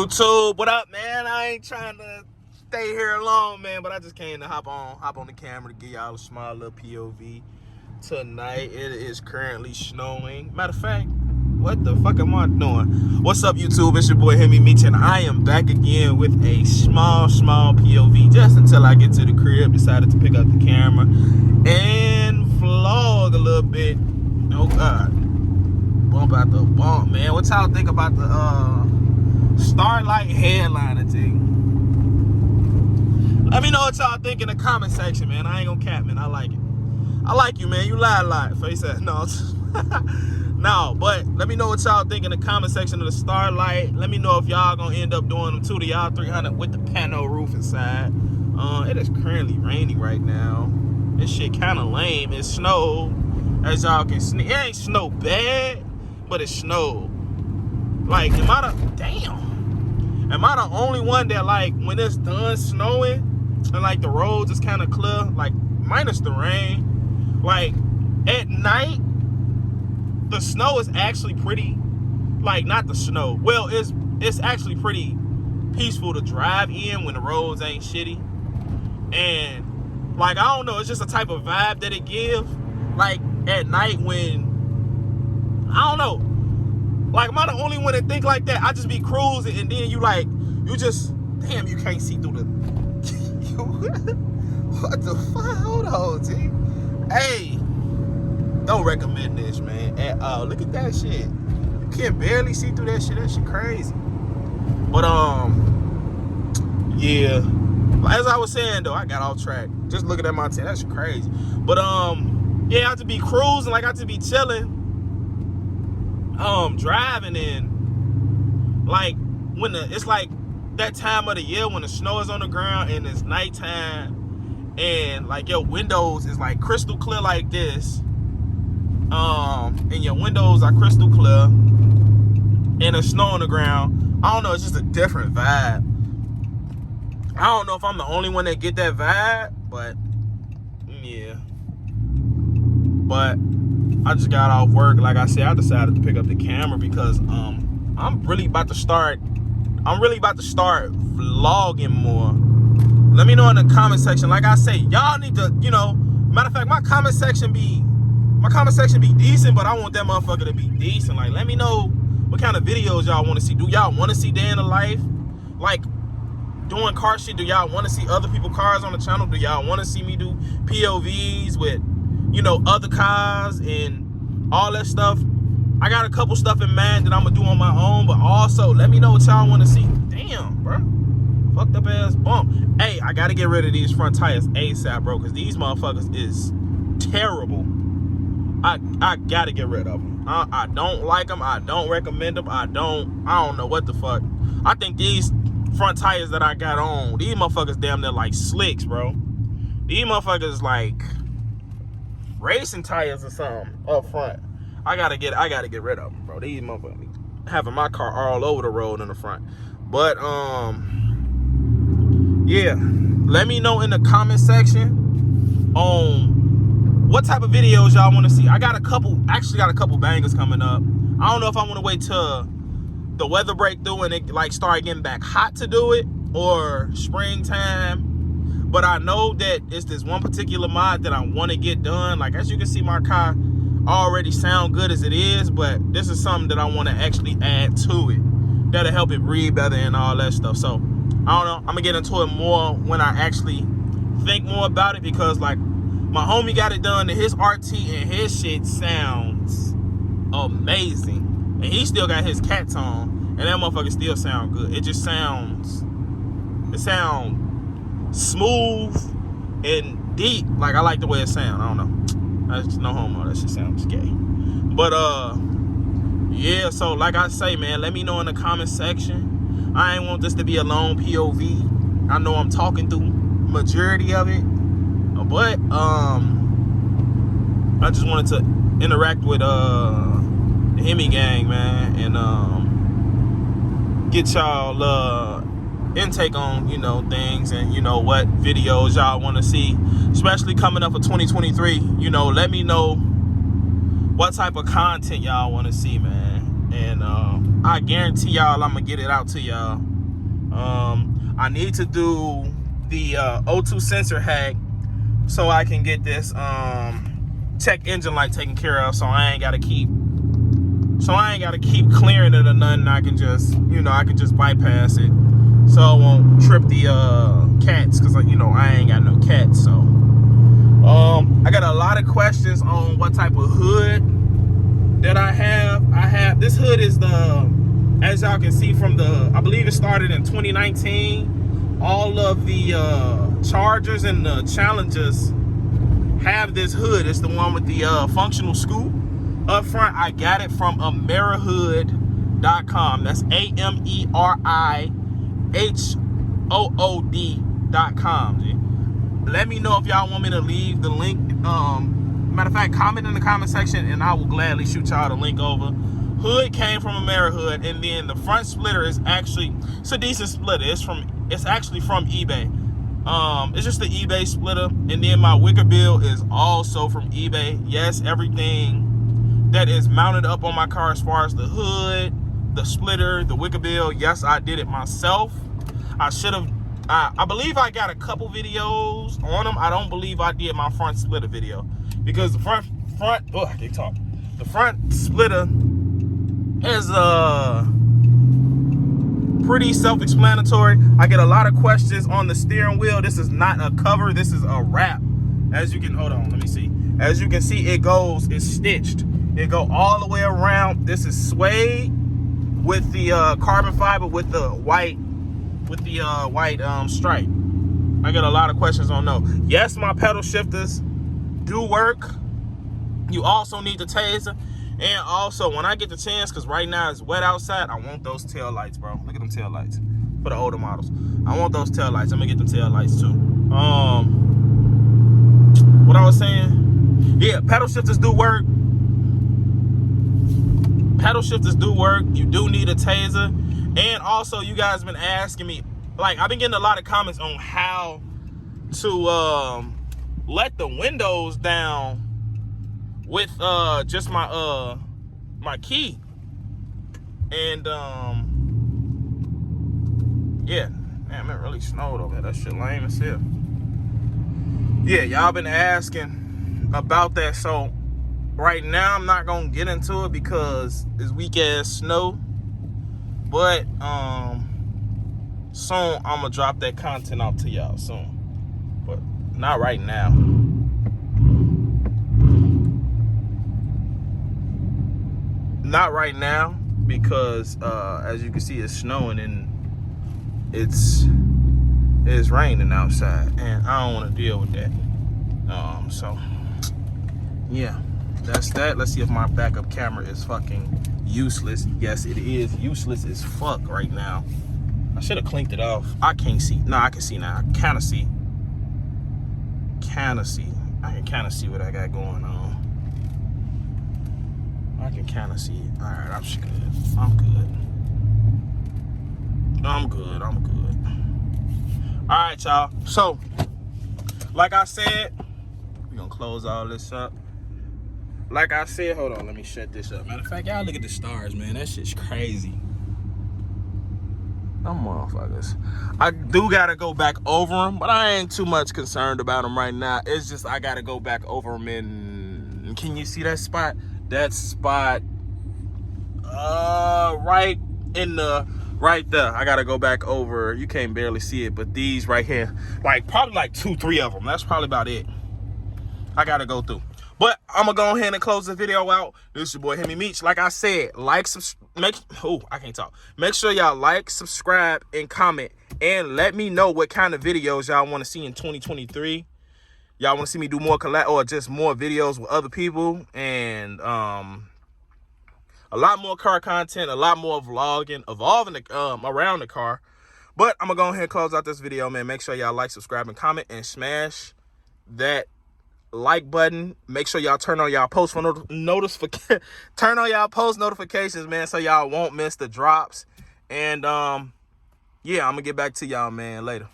YouTube, what up, man? I ain't trying to stay here long, man, but I just came to hop on the camera to give y'all a small little POV. Tonight, it is currently snowing. Matter of fact, what the fuck am I doing? What's up, YouTube? It's your boy, Hemi Meech, and I am back again with a small POV just until I get to the crib. Decided to pick up the camera and vlog a little bit. Oh, God. Bump out the bump, man. What y'all think about the, starlight headliner thing? Let me know what y'all think in the comment section, man. I ain't gonna cap, man. I like it. I like you, man. You lie a lot. Face that. No. No, but let me know what y'all think in the comment section of the starlight. Let me know if y'all gonna end up doing them too to y'all 300 with the pano roof inside. It is currently raining right now. This shit kind of lame. It snowed, as y'all can see. It ain't snow bad, but it snowed. Like, am I the only one that, like, when it's done snowing and, like, the roads is kind of clear, like, minus the rain, like, at night, the snow is actually pretty, like, not the snow. Well, it's actually pretty peaceful to drive in when the roads ain't shitty. And, like, I don't know, it's just a type of vibe that it gives, like, at night when, I don't know. Like, am I the only one that think like that? I just be cruising, and then you just, damn, you can't see through the, what the fuck? Hold on, T. Hey, don't recommend this, man, at all. Look at that shit. You can barely see through that shit. That shit crazy. But, yeah. As I was saying, though, I got off track. Just looking at my tail, that shit crazy. But, yeah, I have to be cruising, like, I have to be chilling. Driving in, like, when it's like that time of the year when the snow is on the ground and it's nighttime and, like, your windows is like crystal clear like this, and your windows are crystal clear and there's snow on the ground. I don't know, it's just a different vibe. I don't know if I'm the only one that get that vibe, but yeah. But I just got off work. Like I said, I decided to pick up the camera because I'm really about to start vlogging more. Let me know in the comment section. Like I say, y'all need to, matter of fact, my comment section be decent, but I want that motherfucker to be decent. Like, let me know what kind of videos y'all want to see. Do y'all want to see day in the life, like, doing car shit? Do y'all want to see other people's cars on the channel? Do y'all want to see me do POVs with, other cars and all that stuff? I got a couple stuff in mind that I'm gonna do on my own, but also let me know what y'all want to see. Damn, bro, fucked up ass bump. Hey, I gotta get rid of these front tires ASAP, bro, because these motherfuckers is terrible. I gotta get rid of them. I don't like them. I don't recommend them. I don't know what the fuck. I think these front tires that I got on, these motherfuckers damn near like slicks, bro. These motherfuckers like racing tires or something up front. I gotta get rid of them, bro. These motherfuckers having my car all over the road in the front. But yeah, let me know in the comment section on what type of videos y'all want to see. I got a couple bangers coming up. I don't know if I want to wait till the weather break through and it like start getting back hot to do it, or springtime. But I know that it's this one particular mod that I want to get done. Like, as you can see, my car already sound good as it is, but this is something that I want to actually add to it that'll help it breathe better and all that stuff. So, I don't know. I'm going to get into it more when I actually think more about it, because, like, my homie got it done and his RT and his shit sounds amazing. And he still got his cats on, and that motherfucker still sound good. It sounds smooth and deep. Like, I like the way it sounds. I don't know. That's no homo. That shit sounds gay. But yeah. So like I say, man, let me know in the comment section. I ain't want this to be a long POV. I know I'm talking through majority of it, but I just wanted to interact with the Hemi gang, man, and get y'all intake on things, and what videos y'all want to see, especially coming up for 2023. Let me know what type of content y'all want to see, man, and I guarantee y'all I'm gonna get it out to y'all I need to do the O2 sensor hack so I can get this check engine light taken care of, so I ain't gotta keep clearing it or nothing. I can just, I can just bypass it, so I won't trip the cats, because I ain't got no cats. So I got a lot of questions on what type of hood that I have. This hood is as y'all can see from I believe it started in 2019. All of the Chargers and the Challengers have this hood. It's the one with the functional scoop up front. I got it from AmeriHood.com. That's AmeriHood.com. Let me know if y'all want me to leave the link. Matter of fact, comment in the comment section and I will gladly shoot y'all the link over. Hood came from AmeriHood, and then the front splitter is actually, it's a decent splitter. It's actually from eBay. It's just the eBay splitter, and then my wicker bill is also from eBay. Yes, everything that is mounted up on my car, as far as the hood, the splitter, the wicker bill, yes, I did it myself. I should have. I believe I got a couple videos on them. I don't believe I did my front splitter video, because the front. Oh, I can't talk. The front splitter is pretty self-explanatory. I get a lot of questions on the steering wheel. This is not a cover. This is a wrap. As you can, hold on, let me see. As you can see, it's stitched. It go all the way around. This is suede with the carbon fiber with the white stripe. I get a lot of questions on those. Yes, my pedal shifters do work. You also need the taser. And also, when I get the chance, because right now it's wet outside, I want those tail lights, bro. Look at them tail lights for the older models. I want those tail lights. I'm gonna get them tail lights too. What I was saying? Yeah, pedal shifters do work. Pedal shifters do work. You do need a taser. And also, you guys been asking me, like, I've been getting a lot of comments on how to let the windows down with just my my key. And yeah, man, it really snowed over there. That shit lame as hell. Yeah, y'all been asking about that. So right now I'm not gonna get into it because it's weak ass snow. But soon I'm gonna drop that content out to y'all soon. But not right now. Not right now, because as you can see, it's snowing and it's raining outside, and I don't want to deal with that. So yeah, that's that. Let's see if my backup camera is fucking useless. Yes, it is useless as fuck right now. I should have clinked it off. I can't see. No, I can see now. I kind of see. I can kind of see what I got going on. I can kind of see it. All right, I'm good. I'm good. All right, y'all. So, like I said, we're going to close all this up. Like I said, hold on, let me shut this up. Matter of fact, y'all look at the stars, man. That shit's crazy. Them motherfuckers. I do got to go back over them, but I ain't too much concerned about them right now. It's just I got to go back over them in... Can you see that spot? That spot right there. I gotta go back over. You can't barely see it, but these right here, like probably like 2-3 of them. That's probably about it. I gotta go through. But I'm gonna go ahead and close the video out. This is your boy Hemi Meech. Like I said, make sure y'all like, subscribe, and comment, and let me know what kind of videos y'all want to see in 2023. Y'all want to see me do more collab or just more videos with other people, and a lot more car content, a lot more vlogging, evolving around the car. But I'm gonna go ahead and close out this video, man. Make sure y'all like, subscribe, and comment, and smash that like button. Make sure y'all turn on y'all post notifications, man, so y'all won't miss the drops. And yeah, I'm gonna get back to y'all, man, later.